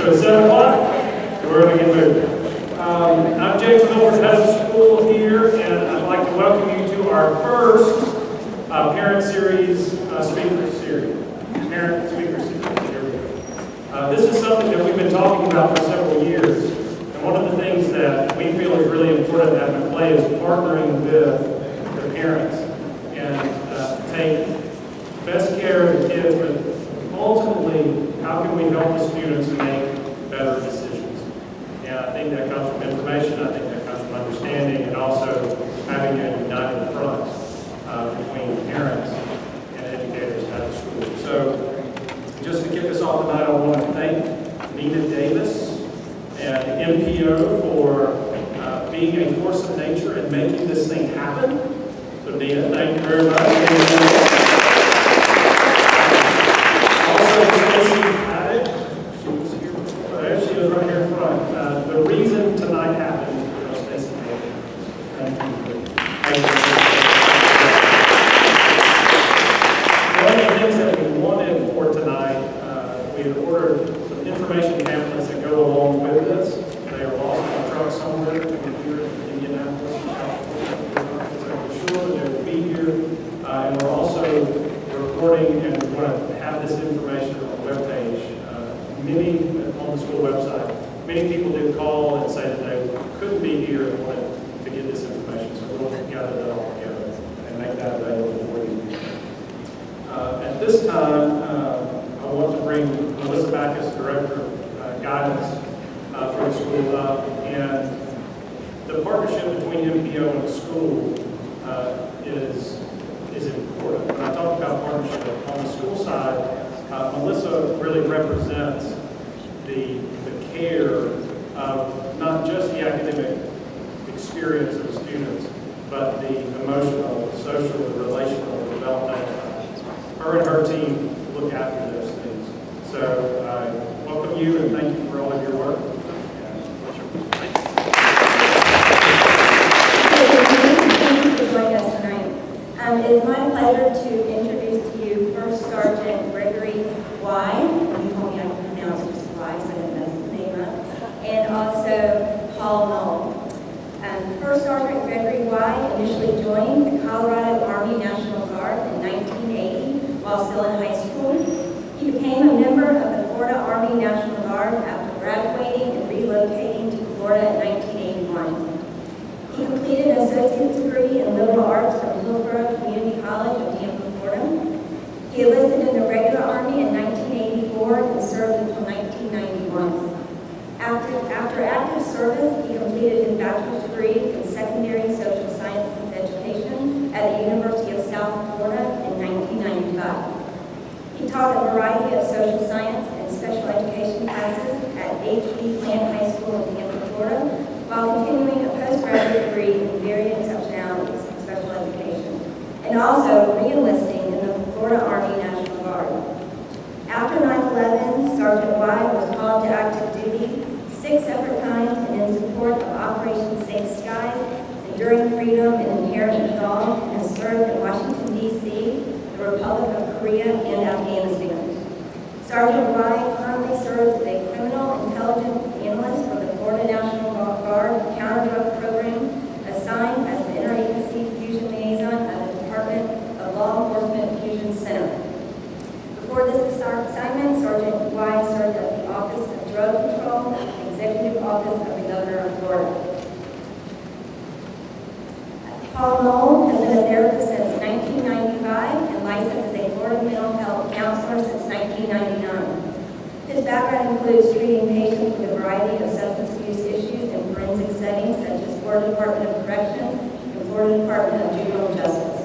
So it's 7 o'clock, we're going to get moving. I'm James Milford, head of school here, and I'd like to welcome you to our first parent series, speaker series. Parent speaker series. Here we go. This is something that we've been talking about for several years, and one of the things that we feel is really important at MPO is partnering with the parents and take best care of the kids, but ultimately, how can we help the students make better decisions? And I think that comes from information, I think that comes from understanding, and also having a united front between parents and educators at the school. So, just to kick us off tonight, I want to thank Nina Davis and MPO for being a force of nature and making this thing happen. So, Nina, thank you very much. The reason tonight happened is because Stacey made it. Thank you. One of the things that we wanted for tonight, we had ordered some information pamphlets that go along with this. They are lost in a truck somewhere here in Indianapolis, California. So we're sure that they will be here. And we're also recording and we want to have this information on the webpage. Many on the school website. Many people did call and say that they couldn't be here and wanted to get this information, so we'll gather that all together and make that available for you. At this time, I want to bring Melissa Backus, Director of Guidance for the school up, and the partnership between MPO and the school is important. When I talk about partnership on the school side, Melissa really represents the care of not just the academic experience of the students, but the emotional, social, and relational development. Her and her team look after those things. So I welcome you and thank you for all of your work. Thank you for joining us tonight. It is my pleasure to introduce to you First Sergeant Gregory Y. You told me I can pronounce it just Y, so I didn't mess his name up. And also Paul Knoll. First Sergeant Gregory Y. initially joined the Colorado Army National Guard in 1980 while still in high school. He became a member of the Florida Army National Guard after graduating and relocating to Florida in 1981. He completed an associate's degree in liberal arts from Hillsborough Community College of Tampa, Florida. He enlisted in the regular Army in 1984 and served until 1991. After active service, he completed his bachelor's degree in secondary social sciences education at the University of South Florida in 1995. He taught a variety of social science and special education classes at H.B. Plant High School in Tampa, Florida, while continuing a postgraduate degree in various exceptionalities in special education, and also re-enlisting in the Florida Army National Guard. After 9/11, Sergeant Y was called to active duty 6 separate times and in support of Operation Safe Skies, Enduring Freedom and Inherent Resolve, and has served in Washington, D.C., the Republic of Korea, and Afghanistan. Sergeant Y currently serves as a criminal intelligence analyst for the Florida National Guard Counter-Drug Program, assigned as the Interagency Fusion Liaison at the Department of Law Enforcement Fusion Center. Before this assignment, Sergeant Y served at the Office of Drug Control, Executive Office of the Governor of Florida. Paul Knoll has been a therapist since 1995 and licensed as a Florida mental health counselor since 1999. His background includes treating patients with a variety of substance abuse issues in forensic settings such as Florida Department of Corrections and Florida Department of Juvenile Justice.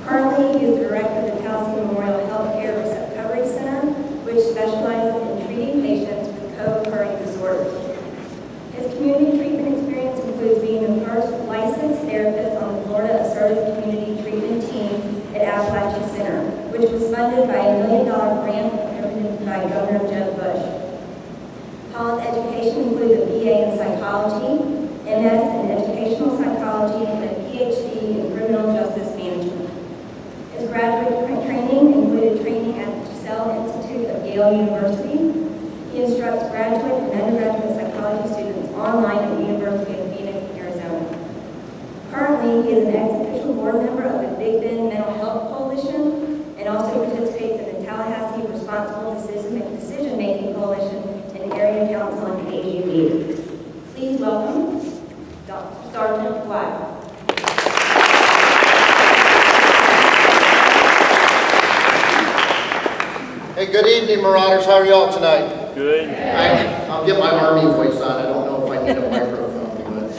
Currently, he is the director of the Kelsey Memorial Healthcare Recovery Center, which specializes in treating patients with co-occurring disorders. His community treatment experience includes being the first licensed therapist on the Florida Assertive Community Treatment Team at Appalachian Center, which was funded by a $1 million grant by Governor Jeb Bush. Paul's education includes a BA in psychology, MS in educational psychology, and a PhD in criminal justice management. His graduate training included training at the Giselle Institute of Yale University. He instructs graduate and undergraduate psychology students online at the University of Phoenix, Arizona. Currently, he is an ex-official board member of the Big Bend Mental Health Coalition and also participates in the Tallahassee Responsible Decision-Making Coalition and Area Council on Aging. Please welcome Dr. Sergeant White. Hey, good evening, Marauders. How are y'all tonight? Good. I'll get my Army voice on. I don't know if I need a microphone, but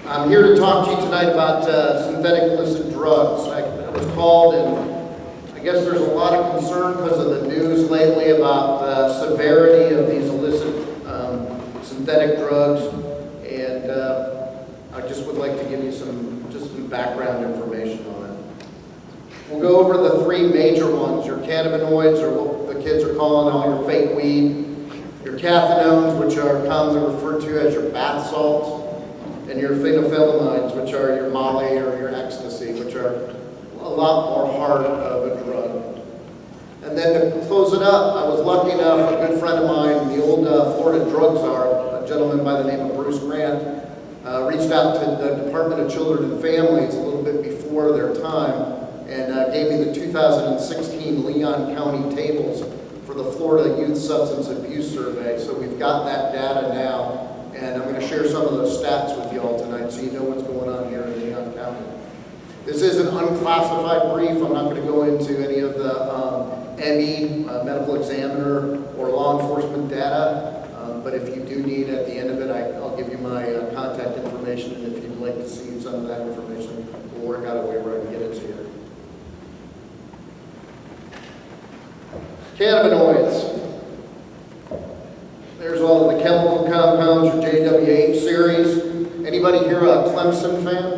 I'm here to talk to you tonight about synthetic illicit drugs. I was called, and I guess there's a lot of concern because of the news lately about the severity of these illicit synthetic drugs, and I just would like to give you some background information on it. We'll go over the three major ones: your cannabinoids, or what the kids are calling all your fake weed; your cathinones, which are commonly referred to as your bath salts; and your phenethylamines, which are your Molly or your ecstasy, which are a lot more hard of a drug. And then to close it up, I was lucky enough, a good friend of mine, the old Florida drug czar, a gentleman by the name of Bruce Grant, reached out to the Department of Children and Families a little bit before their time, and gave me the 2016 Leon County tables for the Florida Youth Substance Abuse Survey. So we've got that data now, and I'm going to share some of those stats with you all tonight so you know what's going on here in Leon County. This is an unclassified brief. I'm not going to go into any of the ME, medical examiner, or law enforcement data, but if you do need, at the end of it, I'll give you my contact information, and if you'd like to see some of that information, we'll work out a way where I can get it to you. Cannabinoids. There's all of the chemical compounds, your JWH series. Anybody here a Clemson fan?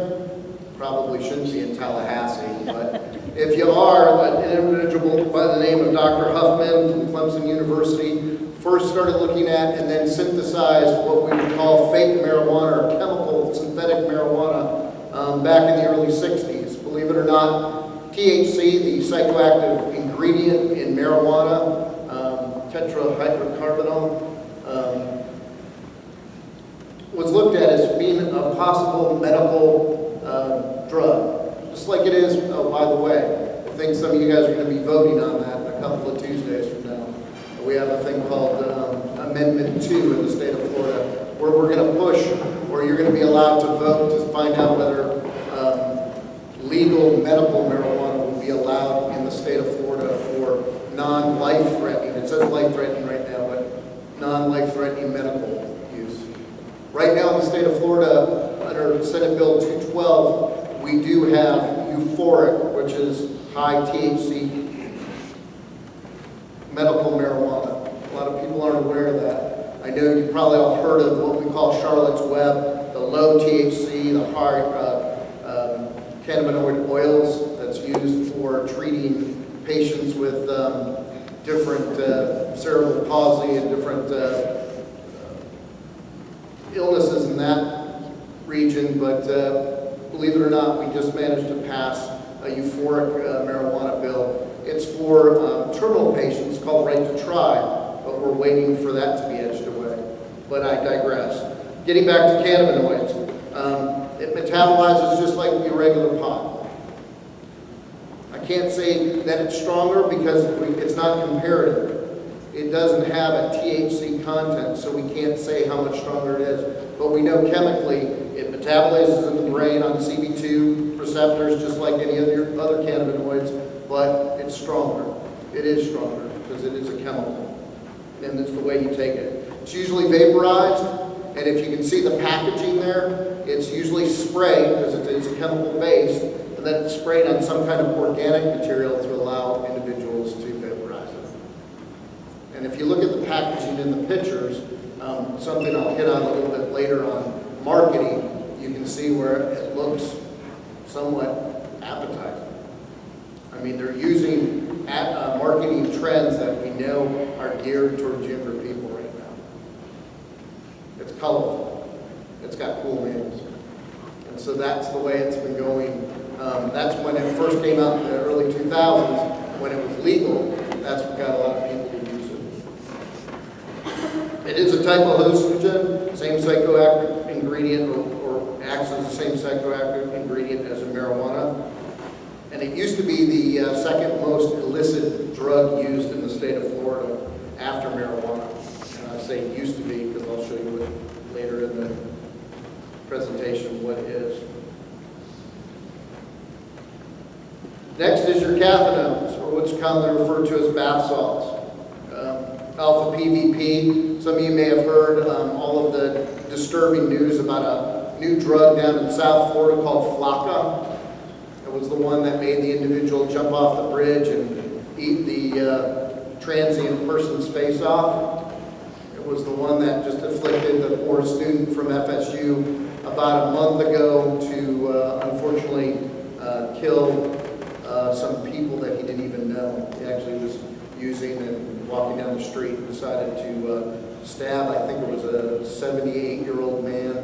Probably shouldn't be in Tallahassee, but if you are, an individual by the name of Dr. Huffman from Clemson University first started looking at and then synthesized what we would call fake marijuana or chemical synthetic marijuana back in the early 60s. Believe it or not, THC, the psychoactive ingredient in marijuana, tetrahydrocannabinol, was looked at as being a possible medical drug. Just like it is, oh, by the way, I think some of you guys are going to be voting on that in a couple of Tuesdays from now. We have a thing called Amendment 2 in the state of Florida, where we're going to push, where you're going to be allowed to vote to find out whether legal medical marijuana will be allowed in the state of Florida for non-life-threatening. It says life-threatening right now, but non-life-threatening medical use. Right now in the state of Florida, under Senate Bill 212, we do have euphoric, which is high THC medical marijuana. A lot of people aren't aware of that. I know you've probably all heard of what we call Charlotte's Web, the low THC, the high cannabinoid oils that's used for treating patients with different cerebral palsy and different illnesses in that region. But believe it or not, we just managed to pass a euphoric marijuana bill. It's for terminal patients called Right to Try, but we're waiting for that to be edged away. But I digress. Getting back to cannabinoids. It metabolizes just like your regular pot. I can't say that it's stronger because it's not comparative. It doesn't have a THC content, so we can't say how much stronger it is. But we know chemically it metabolizes in the brain on CB2 receptors just like any other cannabinoids, but it's stronger. It is stronger because it is a chemical, and it's the way you take it. It's usually vaporized. And if you can see the packaging there, it's usually sprayed because it's a chemical base, and then it's sprayed on some kind of organic material to allow individuals to vaporize it. And if you look at the packaging in the pictures, something I'll hit on a little bit later on marketing, you can see where it looks somewhat appetizing. I mean, they're using marketing trends that we know are geared towards younger people right now. It's colorful. It's got cool names. And so that's the way it's been going. That's when it first came out in the early 2000s. When it was legal, that's what got a lot of people to use it. It is a type of hallucinogen, same psychoactive ingredient or acts as the same psychoactive ingredient as in marijuana. And it used to be the second most illicit drug used in the state of Florida after marijuana. And I say it used to be because I'll show you it later in the presentation what it is. Next is your cathinones, or what's commonly referred to as bath salts. Alpha PVP, some of you may have heard all of the disturbing news about a new drug down in South Florida called Flocka. It was the one that made the individual jump off the bridge and eat the transient person's face off. It was the one that just afflicted the poor student from FSU about a month ago to unfortunately kill some people that he didn't even know. He actually was using and walking down the street and decided to stab, I think it was a 78-year-old man,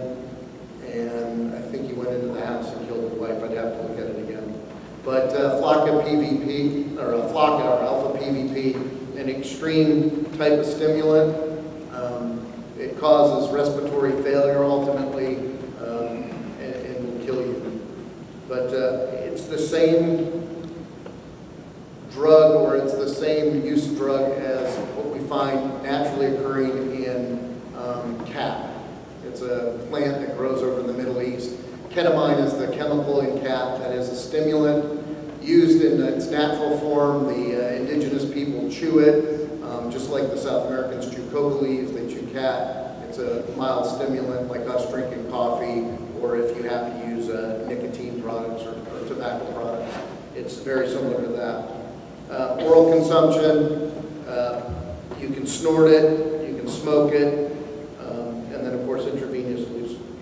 and I think he went into the house and killed his wife. I'd have to look at it again. But Flocka PVP, or Flocka, or alpha PVP, an extreme type of stimulant. It causes respiratory failure ultimately, and will kill you. But it's the same drug, or it's the same use drug as what we find naturally occurring in cat. It's a plant that grows over in the Middle East. Ketamine is the chemical in cat that is a stimulant used in its natural form. The indigenous people chew it, just like the South Americans chew coca leaves, they chew cat. It's a mild stimulant like us drinking coffee, or if you happen to use nicotine products or tobacco products. It's very similar to that. Oral consumption, you can snort it, you can smoke it, and then of course intravenous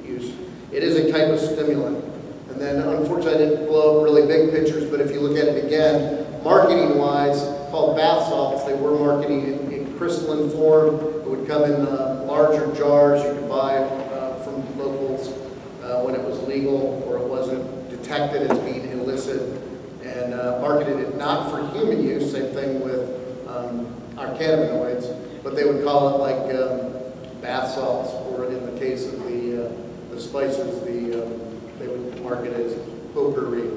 use. It is a type of stimulant. And then unfortunately I didn't blow up really big pictures, but if you look at it again, marketing wise, called bath salts, they were marketing in crystalline form. It would come in larger jars you could buy from locals when it was legal or it wasn't detected as being illicit, and marketed it not for human use, same thing with our cannabinoids, but they would call it like bath salts, or in the case of the spices, they would market it as potpourri.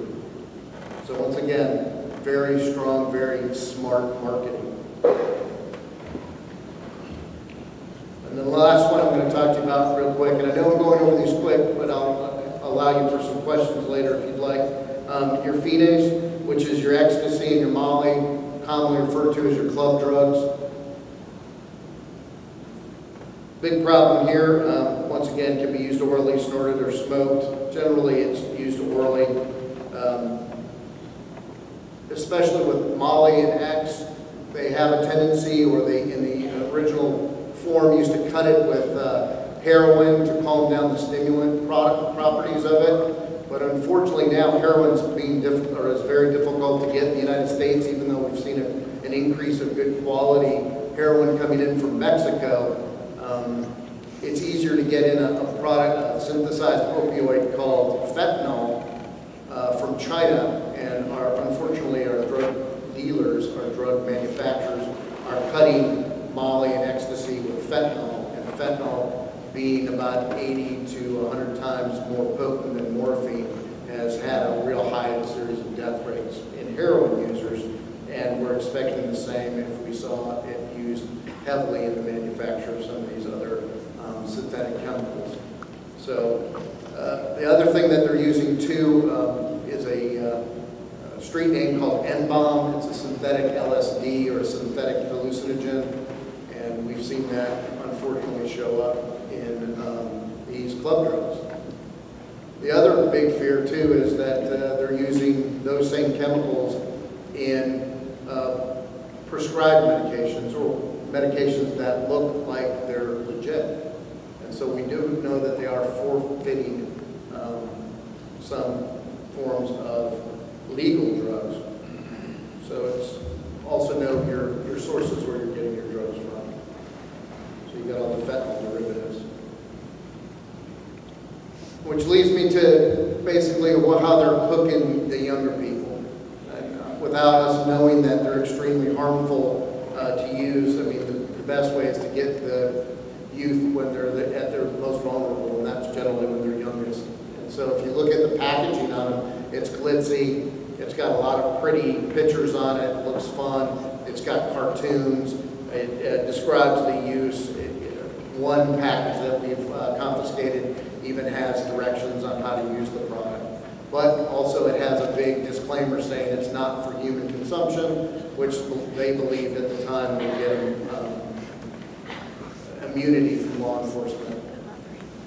So once again, very strong, very smart marketing. And then the last one I'm going to talk to you about real quick, and I know I'm going over these quick, but I'll allow you for some questions later if you'd like. Your fides, which is your ecstasy and your molly, commonly referred to as your club drugs. Big problem here, once again, can be used orally, snorted, or smoked. Generally, it's used orally. Especially with molly and X, they have a tendency, or they, in the original form, used to cut it with heroin to calm down the stimulant properties of it. But unfortunately now heroin's is very difficult to get in the United States, even though we've seen an increase of good quality heroin coming in from Mexico. It's easier to get in a product, a synthesized opioid called fentanyl from China, and unfortunately our drug dealers, our drug manufacturers are cutting molly and ecstasy with fentanyl, and fentanyl being about 80 to 100 times more potent than morphine has had a real high series of death rates in heroin users, and we're expecting the same if we saw it used heavily in the manufacture of some of these other synthetic chemicals. So the other thing that they're using too is a street name called N-bomb. It's a synthetic LSD or a synthetic hallucinogen, and we've seen that unfortunately show up in these club drugs. The other big fear too is that they're using those same chemicals in prescribed medications, or medications that look like they're legit. And so we do know that they are forfeiting some forms of legal drugs. So it's also know your sources where you're getting your drugs from. So you've got all the fentanyl derivatives. Which leads me to basically how they're cooking the younger people. And, without us knowing that they're extremely harmful to use, I mean, the best way is to get the youth when they're at their most vulnerable, and that's generally when they're youngest. And so if you look at the packaging on them, it's glitzy, it's got a lot of pretty pictures on it, it looks fun, it's got cartoons, it describes the use. One package that we've confiscated even has directions on how to use the product. But also it has a big disclaimer saying it's not for human consumption, which they believed at the time would get them immunity from law enforcement.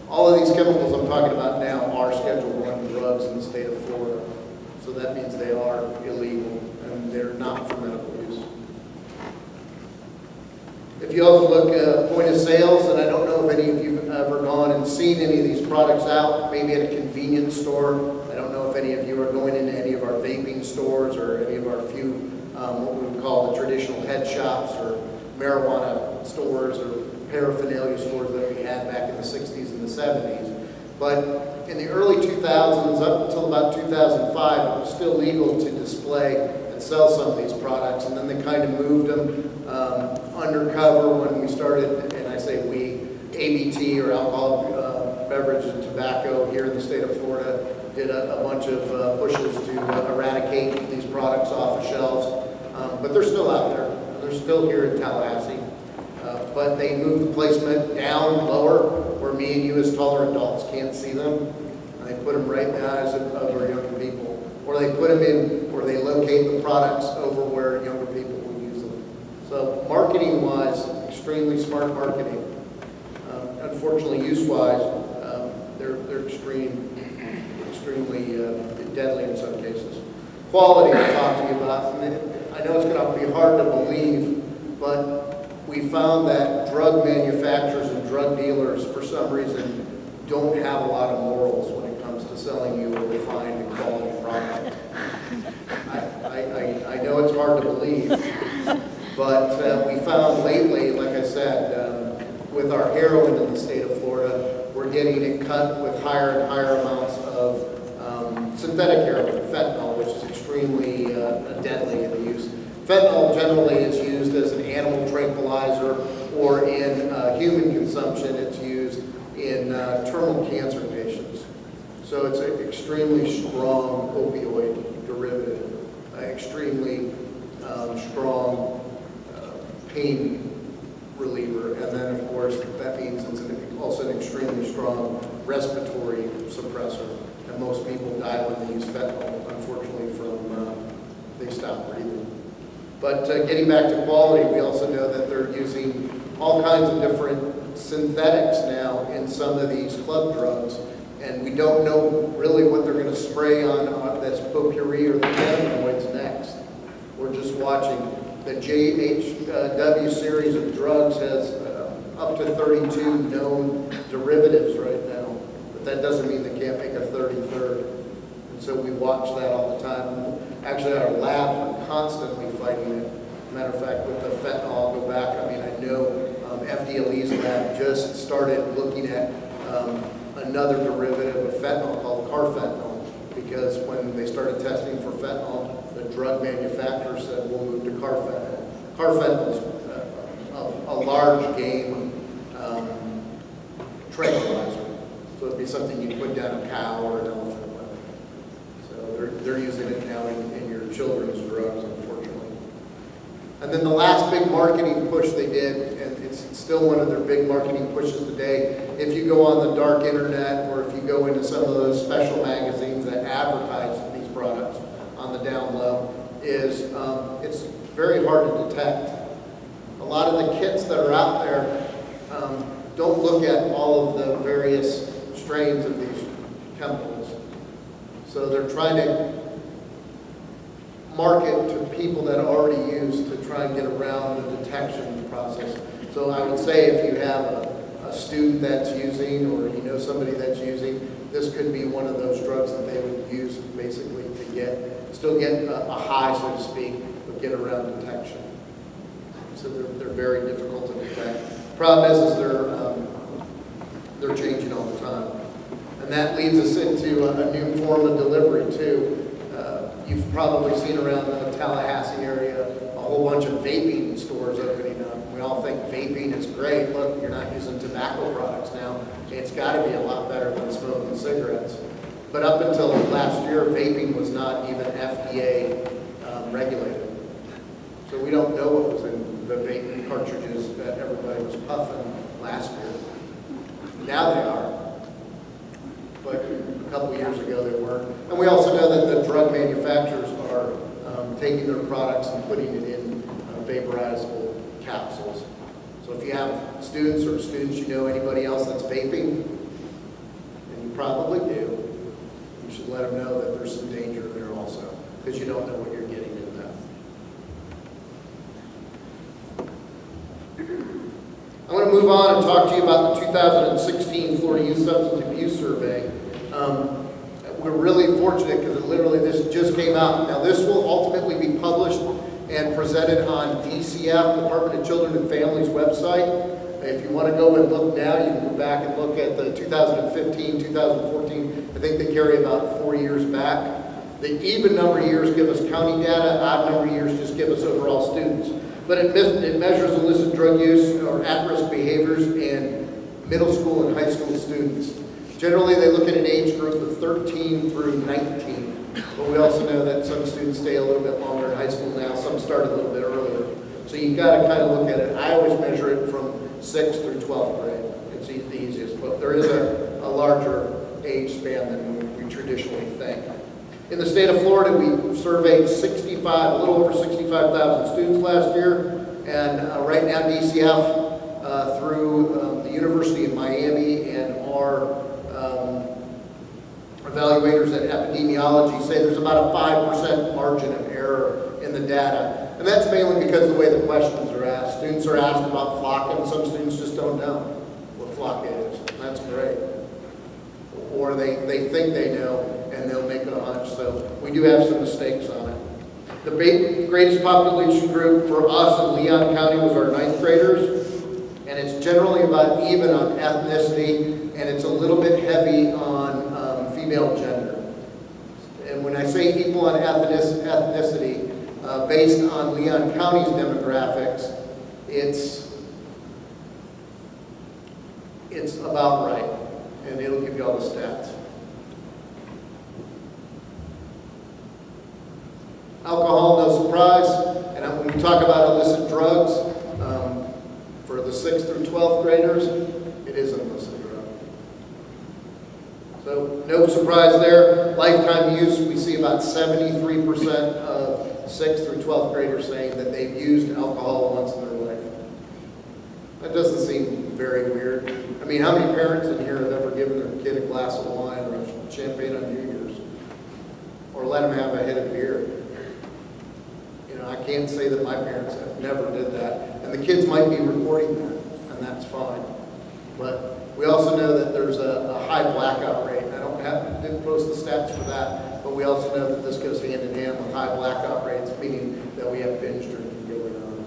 All of these chemicals I'm talking about now are Schedule I drugs in the state of Florida. So that means they are illegal and they're not for medical use. If you also look at point of sales, and I don't know if any of you have ever gone and seen any of these products out, maybe at a convenience store. I don't know if any of you are going into any of our vaping stores or any of our few, what we would call the traditional head shops or marijuana stores or paraphernalia stores that we had back in the 60s and the 70s. But in the early 2000s, up until about 2005, it was still legal to display and sell some of these products. And then they kind of moved them undercover when we started, and I say we, ABT or alcoholic beverage and tobacco here in the state of Florida did a bunch of pushes to eradicate these products off the shelves. But they're still out there. They're still here in Tallahassee. But they moved the placement down lower where me and you as taller adults can't see them. And they put them right in the eyes of our younger people. Or they put them in, or they locate the products over where younger people will use them. So marketing-wise, extremely smart marketing. Unfortunately, use-wise, they're extremely deadly in some cases. Quality, I'll talk to you about. I know it's going to be hard to believe, but we found that drug manufacturers and drug dealers, for some reason, don't have a lot of morals when it comes to selling you a refined and quality product. I know it's hard to believe, but we found lately, like I said, with our heroin in the state of Florida, we're getting it cut with higher and higher amounts of synthetic heroin, fentanyl, which is extremely deadly in use. Fentanyl generally is used as an animal tranquilizer, or in human consumption, it's used in terminal cancer patients. So it's an extremely strong opioid derivative, extremely strong pain reliever, and then of course that means it's also an extremely strong respiratory suppressor. And most people die when they use fentanyl, unfortunately, from they stop breathing. But getting back to quality, we also know that they're using all kinds of different synthetics now in some of these club drugs. And we don't know really what they're going to spray on that's potpourri or the cannabinoids next. We're just watching. The JHW series of drugs has up to 32 known derivatives right now. But that doesn't mean they can't make a 33rd. And so we watch that all the time. Actually, our lab are constantly fighting it. Matter of fact, with the fentanyl, I'll go back. I mean, I know FDLE's lab just started looking at another derivative of fentanyl called carfentanil, because when they started testing for fentanyl, the drug manufacturer said, we'll move to carfentanil. Carfentanil is a large game tranquilizer. So it'd be something you put down a cow or an elephant. They're using it now in your children's drugs, unfortunately. And then the last big marketing push they did, and it's still one of their big marketing pushes today, if you go on the dark internet or if you go into some of those special magazines that advertise these products on the down low, is it's very hard to detect. A lot of the kits that are out there don't look at all of the various strains of these chemicals. So they're trying to market to people that already use to try and get around the detection process. So I would say if you have a student that's using, or you know somebody that's using, this could be one of those drugs that they would use basically to still get a high, so to speak, but get around detection. So they're very difficult to detect. Problem is they're changing all the time. And that leads us into a new form of delivery, too. You've probably seen around the Tallahassee area a whole bunch of vaping stores opening up. We all think vaping is great. Look, you're not using tobacco products now. It's got to be a lot better than smoking cigarettes. But up until last year, vaping was not even FDA regulated. So we don't know what was in the vaping cartridges that everybody was puffing last year. Now they are. But a couple of years ago they weren't. And we also know that the drug manufacturers are taking their products and putting it in vaporizable capsules. So if you have students or students you know anybody else that's vaping, and you probably do, you should let them know that there's some danger there also, because you don't know what you're getting into that. I'm going to move on and talk to you about the 2016 Florida Youth Substance Abuse Survey. We're really fortunate because this just came out. Now this will ultimately be published and presented on DCF, Department of Children and Families website. If you want to go and look now, you can go back and look at the 2015, 2014. I think they carry about 4 years back. The even number of years give us county data, odd number of years just give us overall students. But it measures illicit drug use or at-risk behaviors in middle school and high school students. Generally, they look at an age group of 13 through 19. But we also know that some students stay a little bit longer in high school now. Some start a little bit earlier. So you've got to kind of look at it. I always measure it from 6th through 12th grade. It's the easiest. But there is a larger age span than we traditionally think. In the state of Florida, we surveyed a little over 65,000 students last year. And right now, DCF, through the University of Miami and our evaluators at epidemiology say there's about a 5% margin of error in the data. And that's mainly because of the way the questions are asked. Students are asked about flocking. Some students just don't know what flock is. And that's great. Or they think they know, and they'll make a hunch. So we do have some mistakes on it. The greatest population group for us in Leon County was our 9th graders. And it's generally about even on ethnicity, and it's a little bit heavy on female gender. And when I say equal on ethnicity, based on Leon County's demographics, it's about right. And it'll give you all the stats. Alcohol, no surprise. And when we talk about illicit drugs, for the 6th through 12th graders, it is an illicit drug. So no surprise there. Lifetime use, we see about 73% of 6th through 12th graders saying that they've used alcohol once in their life. That doesn't seem very weird. I mean, how many parents in here have ever given their kid a glass of wine or a champagne on New Year's? Or let them have a hit of beer? You know, I can't say that my parents have never did that. And the kids might be recording that, and that's fine. But we also know that there's a high blackout rate. Didn't post the stats for that, but we also know that this goes hand in hand with high blackout rates, meaning that we have binge drinking going on.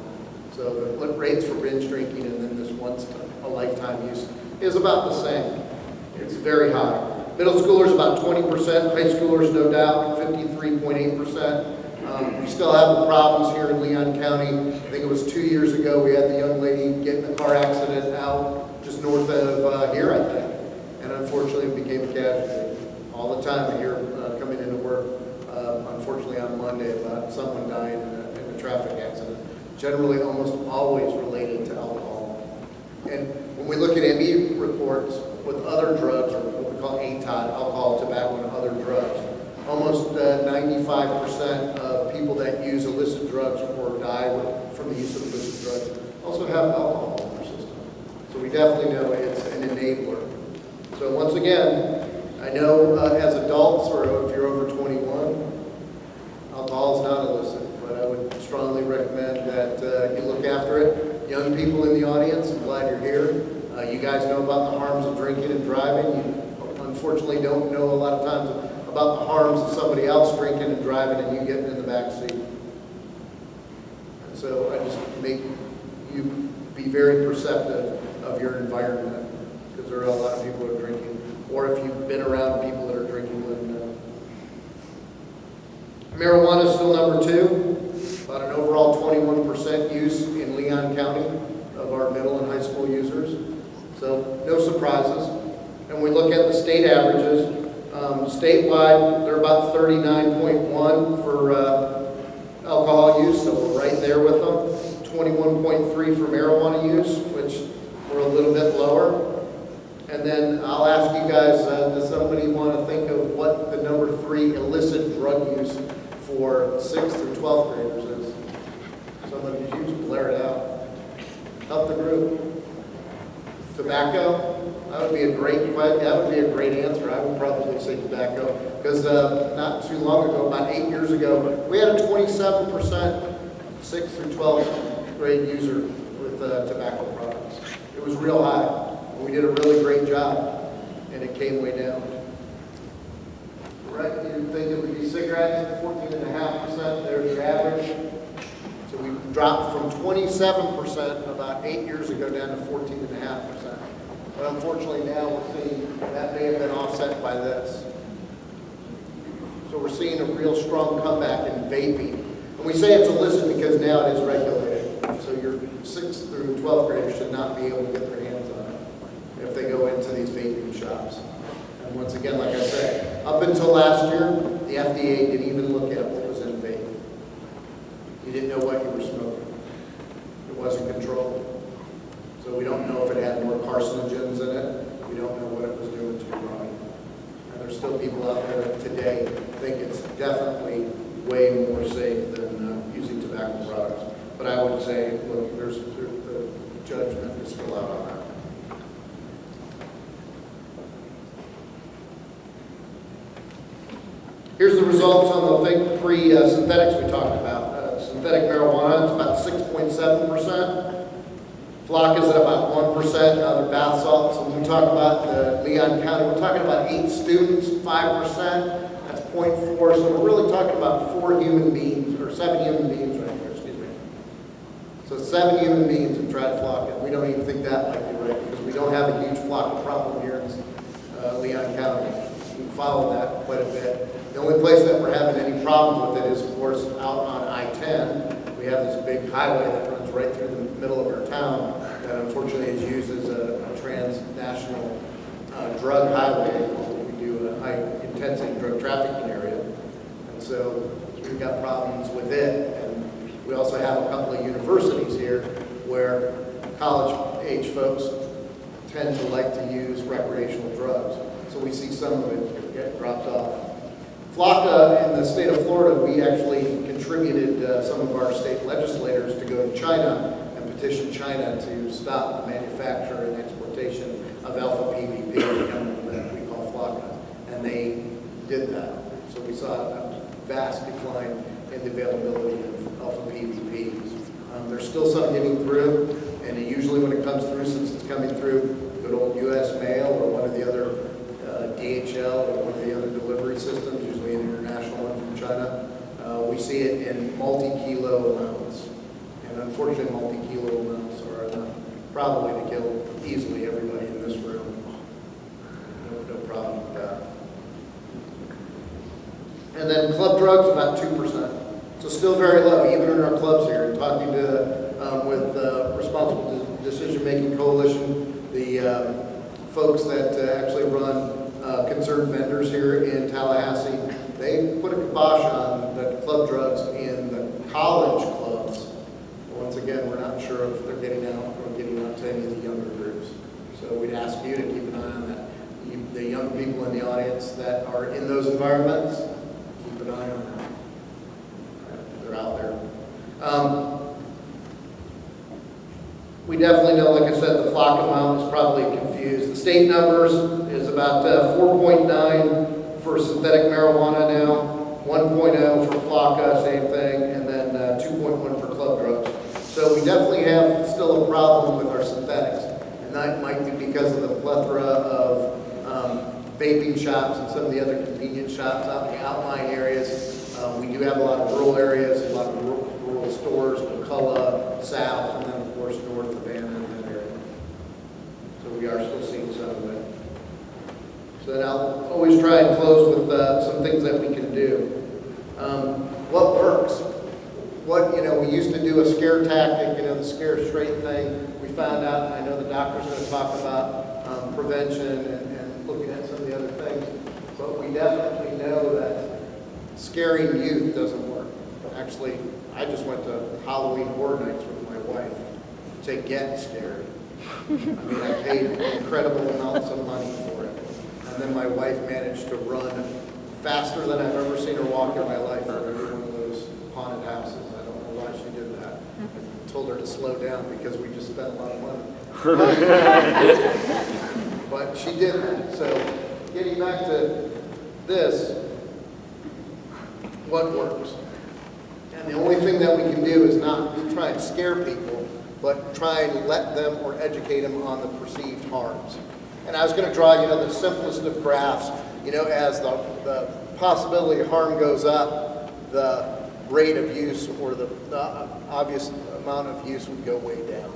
So the rates for binge drinking and then this once a lifetime use is about the same. It's very high. Middle schoolers about 20%, high schoolers no doubt 53.8%. We still have the problems here in Leon County. I think it was 2 years ago we had the young lady get in a car accident out just north of here, I think. And unfortunately became a casualty. All the time I hear coming into work, unfortunately on Monday, about someone dying in a traffic accident. Generally almost always related to alcohol. And when we look at ME reports with other drugs, or what we call ATOD, alcohol, tobacco, and other drugs, almost 95% of people that use illicit drugs or die from the use of illicit drugs also have alcohol in their system. So we definitely know it's an enabler. So once again, I know as adults, or if you're over 21, alcohol is not illicit, but I would strongly recommend that you look after it. Young people in the audience, I'm glad you're here. You guys know about the harms of drinking and driving. You unfortunately don't know a lot of times about the harms of somebody else drinking and driving and you getting in the back seat. And so I just make you be very perceptive of your environment, because there are a lot of people who are drinking. Or if you've been around people that are drinking, let them know. Marijuana is still number 2. About an overall 21% use in Leon County. enterprises, and we look at the state averages. Statewide, they're about 39.1 for alcohol use, so we're right there with them. 21.3 for marijuana use, which we're a little bit lower. And then I'll ask you guys, does somebody want to think of what the number 3 illicit drug use for 6th through 12th graders is? Somebody just blare it out. Help the group. Tobacco? That would be a great answer. I would probably say tobacco, because not too long ago, about 8 years ago, we had a 27% 6th through 12th grade user with tobacco products. It was real high. We did a really great job, and it came way down. Right? You think it would be cigarettes? 14.5%. There's your average. So we dropped from 27% about 8 years ago down to 14.5%. But unfortunately now we're seeing that may have been offset by this. So we're seeing a real strong comeback in vaping. And we say it's illicit because now it is regulated. So your 6th through 12th graders should not be able to get their hands on it if they go into these vaping shops. And once again, like I said, up until last year, the FDA didn't even look at what was in vape. You didn't know what you were smoking. It wasn't controlled. So we don't know if it had more carcinogens in it. We don't know what it was doing to your body. And there's still people out there today think it's definitely way more safe than using tobacco products. But I would say, look, the judgment is still out on that. Here's the results on the big 3 synthetics we talked about. Synthetic marijuana is about 6.7%. Flock is at about 1%. Now the bath salts. So when we talk about the Leon County, we're talking about 8 students, 5%. That's 0.4. So we're really talking about 4 human beings, or 7 human beings right here, excuse me. So 7 human beings have tried flock, and we don't even think that might be right because we don't have a huge flock problem here in Leon County. We followed that quite a bit. The only place that we're having any problems with it is, of course, out on I-10. We have this big highway that runs right through the middle of our town that unfortunately is used as a transnational drug highway. We do a high-intensity drug trafficking area. And so we've got problems with it. And we also have a couple of universities here where college-age folks tend to like to use recreational drugs. So we see some of it get dropped off. Flocka in the state of Florida, we actually contributed some of our state legislators to go to China and petition China to stop the manufacture and exportation of alpha PVP, the chemical that we call Flocka. And they did that. So we saw a vast decline in the availability of alpha PVP. There's still some getting through, and usually when it comes through, since it's coming through good old U.S. mail or one of the other DHL or one of the other delivery systems, usually an international one from China, we see it in multi-kilo amounts. And unfortunately, multi-kilo amounts are enough probably to kill easily everybody in this room. No problem with that. And then club drugs, about 2%. So still very low, even in our clubs here. Talking to with Responsible Decision Making Coalition, the folks that actually run concerned vendors here in Tallahassee, they put a kibosh on the club drugs in the college clubs. Once again, we're not sure if they're getting out or getting out to any of the younger groups. So we'd ask you to keep an eye on that. The young people in the audience that are in those environments, keep an eye on that. They're out there. We definitely know, like I said, the flock amount is probably confused. The state numbers is about 4.9 for synthetic marijuana now, 1.0 for flocka, same thing, and then 2.1 for club drugs. So we definitely have still a problem with our synthetics, and that might be because of the plethora of vaping shops and some of the other convenience shops out in the outlying areas. We do have a lot of rural areas, a lot of rural stores, McCullough, south, and then of course north of Anna in that area. So we are still seeing some of it. So then I'll always try and close with some things that we can do. What works? What, we used to do a scare tactic, the scare straight thing. We found out, and I know the doctor's going to talk about prevention and looking at some of the other things, but we definitely know that scaring youth doesn't work. Actually, I just went to Halloween Horror Nights with my wife to get scared. I mean, I paid incredible amounts of money for it. And then my wife managed to run faster than I've ever seen her walk in my life in every one of those haunted houses. I don't know why she did that. I told her to slow down because we just spent a lot of money. But she did that. So getting back to this, what works? And the only thing that we can do is not try and scare people, but try and let them or educate them on the perceived harms. And I was going to draw, the simplest of graphs. As the possibility of harm goes up, the rate of use or the obvious amount of use would go way down.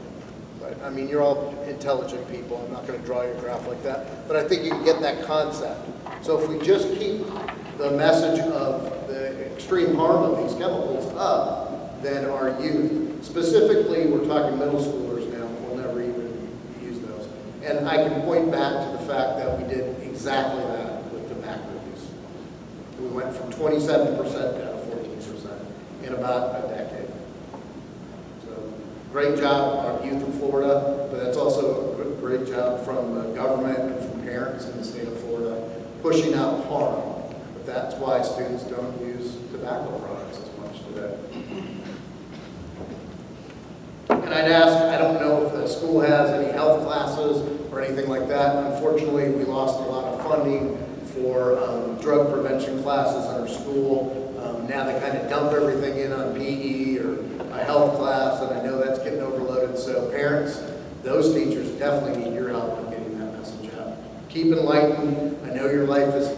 Right? I mean, you're all intelligent people. I'm not going to draw your graph like that. But I think you can get that concept. So if we just keep the message of the extreme harm of these chemicals up, then our youth, specifically we're talking middle schoolers now, will never even use those. And I can point back to the fact that we did exactly that with tobacco use. We went from 27% down to 14% in about a decade. So great job, our youth in Florida, but that's also a great job from the government and from parents in the state of Florida pushing out harm. But that's why students don't use tobacco products as much today. And I'd ask, I don't know if the school has any health classes or anything like that. Unfortunately, we lost a lot of funding for drug prevention classes in our school. Now they kind of dump everything in on PE or a health class, and I know that's getting overloaded. So parents, those teachers definitely need your help in getting that message out. Keep enlightened. I know your life is,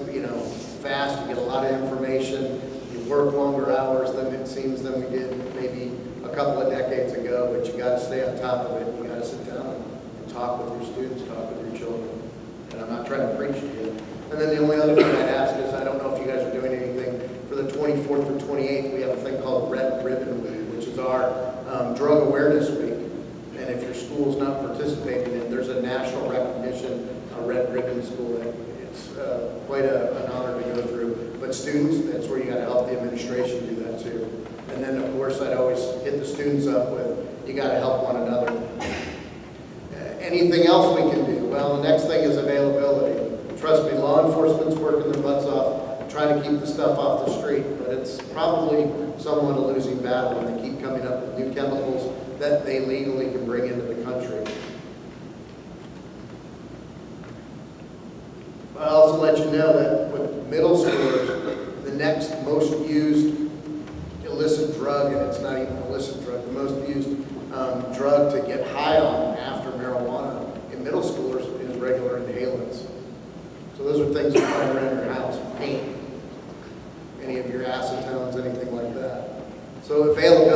fast. You get a lot of information. You work longer hours than it seems than we did maybe a couple of decades ago, but you got to stay on top of it. You got to sit down and talk with your students, talk with your children. And I'm not trying to preach to you. And then the only other thing I'd ask is, I don't know if you guys are doing anything for the 24th or 28th. We have a thing called Red Ribbon Week, which is our drug awareness week. And if your school's not participating in it, there's a national recognition, a Red Ribbon school that it's quite an honor to go through. But students, that's where you got to help the administration do that too. And then, of course, I'd always hit the students up with, you got to help one another. Anything else we can do? Well, the next thing is availability. Trust me, law enforcement's working their butts off, trying to keep the stuff off the street, but it's probably somewhat a losing battle when they keep coming up with new chemicals that they legally can bring into the country. I'll also let you know that with middle schoolers, the next most used illicit drug, and it's not even an illicit drug, the most used drug to get high on after marijuana in middle schoolers is regular inhalants. So those are things you find around your house, paint, any of your acetones, anything like that. So availability.